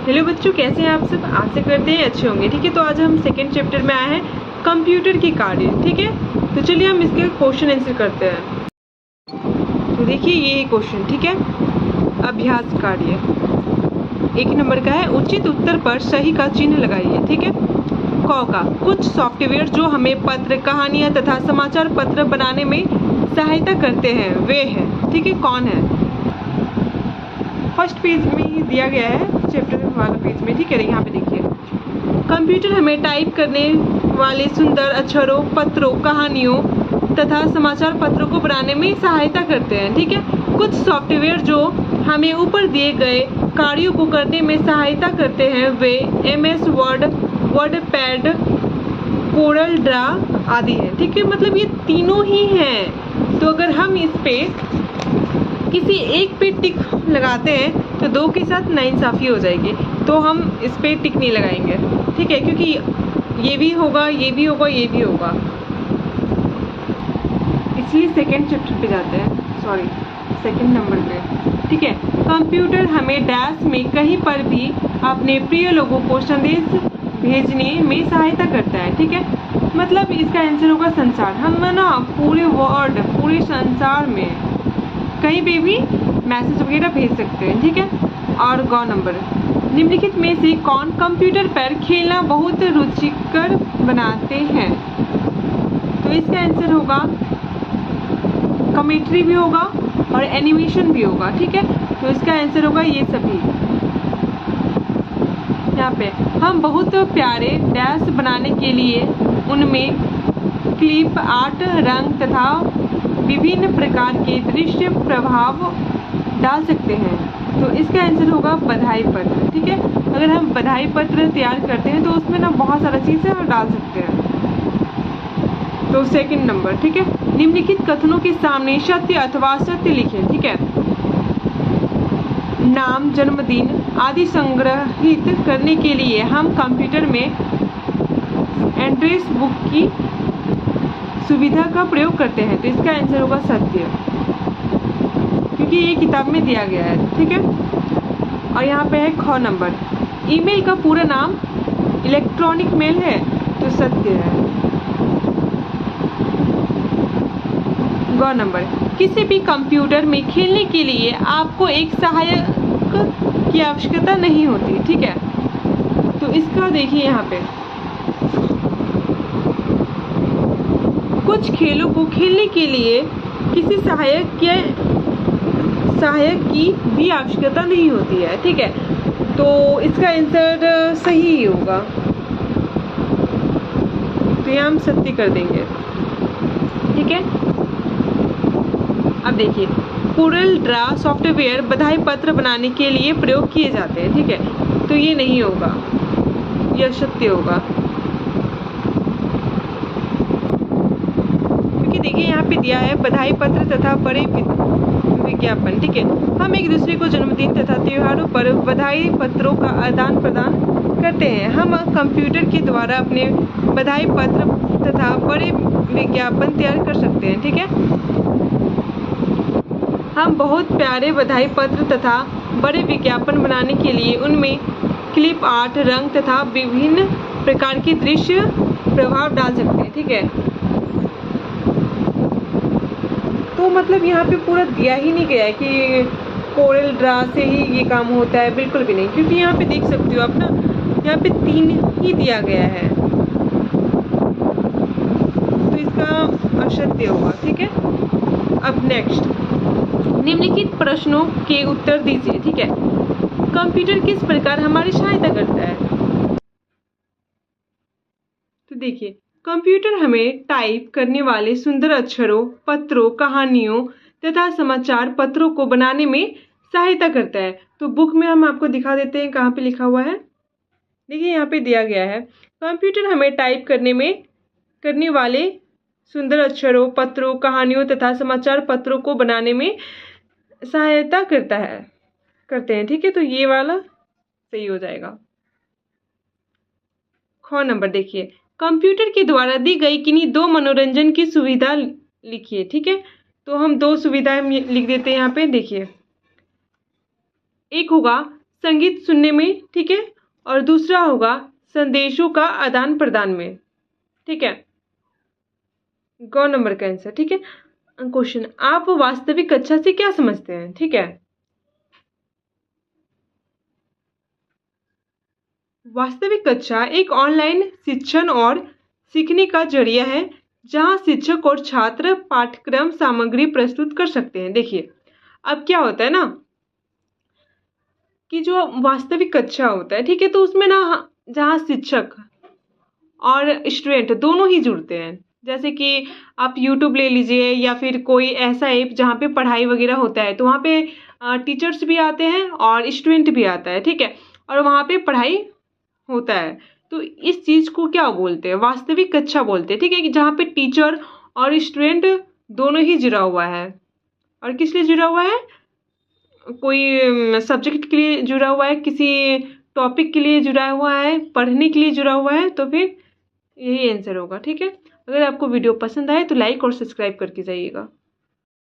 Hello बच्चों, कैसे हैं आप सब? आशा करते हैं अच्छे होंगे। ठीक है, तो आज हम सेकेंड चैप्टर में आए हैं कंप्यूटर की कार्य। ठीक है, तो चलिए हम इसके क्वेश्चन आंसर करते हैं। तो देखिए ये क्वेश्चन, ठीक है, अभ्यास कार्य 1 नंबर का है। उचित उत्तर पर सही का चिन्ह लगाइए। ठीक है, क का कुछ सॉफ्टवेयर जो हमें पत्र, कहानियां तथा समाचार पत्र बनाने में सहायता करते हैं वे हैं। ठीक है, कौन है? फर्स्ट पेज में ही दिया गया है, चैप्टर वाला पेज में। ठीक है, यहाँ पे देखिए, कंप्यूटर हमें टाइप करने वाले सुंदर अक्षरों, पत्रों, कहानियों तथा समाचार पत्रों को बनाने में सहायता करते हैं। ठीक है, कुछ सॉफ्टवेयर जो हमें ऊपर दिए गए कार्यों को करने में सहायता करते हैं वे MS word, WordPad, Corel Draw आदि हैं। ठीक है, मतलब ये तीनों ही हैं। तो अगर हम इस पे किसी एक पे टिक लगाते हैं तो दो के साथ नाइंसाफ़ी हो जाएगी, तो हम इस पे टिक नहीं लगाएंगे। ठीक है, क्योंकि ये भी होगा, ये भी होगा, ये भी होगा, इसलिए सेकेंड चैप्टर पे जाते हैं, सॉरी सेकेंड नंबर पे। ठीक है, कंप्यूटर हमें डैश में कहीं पर भी अपने प्रिय लोगों को संदेश भेजने में सहायता करता है। ठीक है, मतलब इसका आंसर होगा संसार। हम ना पूरे वर्ल्ड, पूरे संसार में कहीं पे भी मैसेज वगैरह भेज सकते हैं। ठीक है, और ग नंबर, निम्नलिखित में से कौन कंप्यूटर पर खेलना बहुत रुचिकर बनाते हैं? तो इसका आंसर होगा कमेंट्री भी होगा और एनिमेशन भी होगा। ठीक है, तो इसका आंसर होगा ये सभी। यहाँ पे हम बहुत प्यारे डैश बनाने के लिए उनमें क्लिप आर्ट, रंग तथा विभिन्न प्रकार के दृश्य प्रभाव डाल सकते हैं। तो इसका आंसर होगा बधाई पत्र। ठीक है, अगर हम बधाई पत्र तैयार करते हैं तो उसमें ना बहुत सारा चीज़ें हम डाल सकते हैं। तो सेकंड नंबर, ठीक है, निम्नलिखित कथनों के सामने सत्य अथवा सत्य लिखें। ठीक है, नाम, जन्मदिन आदि संग्रहित करने के लिए हम कंप्यूटर में एड्रेस बुक की सुविधा का प्रयोग करते हैं। तो इसका आंसर होगा सत्य, क्योंकि ये किताब में दिया गया है। ठीक है, और यहाँ पे है ख नंबर, ईमेल का पूरा नाम इलेक्ट्रॉनिक मेल है, तो सत्य है। ग नंबर, किसी भी कंप्यूटर में खेलने के लिए आपको एक सहायक की आवश्यकता नहीं होती। ठीक है, तो इसका देखिए यहाँ पे, कुछ खेलों को खेलने के लिए किसी सहायक की भी आवश्यकता नहीं होती है। ठीक है, तो इसका आंसर सही ही होगा, तो यहाँ हम सत्य कर देंगे। ठीक है, अब देखिए, कोरल ड्रा सॉफ्टवेयर बधाई पत्र बनाने के लिए प्रयोग किए जाते हैं। ठीक है, तो ये नहीं होगा, यह सत्य होगा, क्योंकि देखिए यहाँ पे दिया है बधाई पत्र तथा बड़े विज्ञापन। ठीक है, हम एक दूसरे को जन्मदिन तथा त्योहारों पर बधाई पत्रों का आदान प्रदान करते हैं। हम कंप्यूटर के द्वारा अपने बधाई पत्र तथा बड़े विज्ञापन तैयार कर सकते हैं। ठीक है, हम बहुत प्यारे बधाई पत्र तथा बड़े विज्ञापन बनाने के लिए उनमें क्लिप आर्ट, रंग तथा विभिन्न प्रकार के दृश्य प्रभाव डाल सकते हैं। ठीक है, तो मतलब यहाँ पे पूरा दिया ही नहीं गया है कि कोरल ड्रा से ही ये काम होता है, बिल्कुल भी नहीं, क्योंकि यहाँ पे देख सकते हो आप ना, यहाँ पे 3 ही दिया गया है, तो इसका असत्य होगा। ठीक है, अब नेक्स्ट, निम्नलिखित प्रश्नों के उत्तर दीजिए। ठीक है, कंप्यूटर किस प्रकार हमारी सहायता करता है? तो देखिए, कंप्यूटर हमें टाइप करने वाले सुंदर अक्षरों, पत्रों, कहानियों तथा समाचार पत्रों को बनाने में सहायता करता है। तो बुक में हम आपको दिखा देते हैं कहाँ पे लिखा हुआ है। देखिए यहाँ पे दिया गया है, कंप्यूटर हमें टाइप करने वाले सुंदर अक्षरों, पत्रों, कहानियों तथा समाचार पत्रों को बनाने में सहायता करते हैं। ठीक है, तो ये वाला सही हो जाएगा। ख नंबर देखिए, कंप्यूटर के द्वारा दी गई किन्हीं 2 मनोरंजन की सुविधा लिखिए। ठीक है, तो हम 2 सुविधाएं लिख देते हैं यहाँ पे। देखिए, एक होगा संगीत सुनने में, ठीक है, और दूसरा होगा संदेशों का आदान प्रदान में, ठीक है। गौ नंबर का आंसर, ठीक है। क्वेश्चन, आप वास्तविक कक्षा से क्या समझते हैं, ठीक है। वास्तविक कक्षा एक ऑनलाइन शिक्षण और सीखने का जरिया है जहां शिक्षक और छात्र पाठ्यक्रम सामग्री प्रस्तुत कर सकते हैं। देखिए, अब क्या होता है ना कि जो वास्तविक कक्षा होता है, ठीक है, तो उसमें ना जहाँ शिक्षक और स्टूडेंट दोनों ही जुड़ते हैं। जैसे कि आप यूट्यूब ले लीजिए या फिर कोई ऐसा ऐप जहाँ पे पढ़ाई वगैरह होता है, तो वहाँ पे टीचर्स भी आते हैं और स्टूडेंट भी आता है, ठीक है, और वहाँ पे पढ़ाई होता है। तो इस चीज़ को क्या बोलते हैं, वास्तविक कक्षा बोलते हैं, ठीक है, कि जहाँ पे टीचर और स्टूडेंट दोनों ही जुड़ा हुआ है। और किस लिए जुड़ा हुआ है, कोई सब्जेक्ट के लिए जुड़ा हुआ है, किसी टॉपिक के लिए जुड़ा हुआ है, पढ़ने के लिए जुड़ा हुआ है, तो फिर यही आंसर होगा, ठीक है। अगर आपको वीडियो पसंद आए तो लाइक और सब्सक्राइब करके जाइएगा।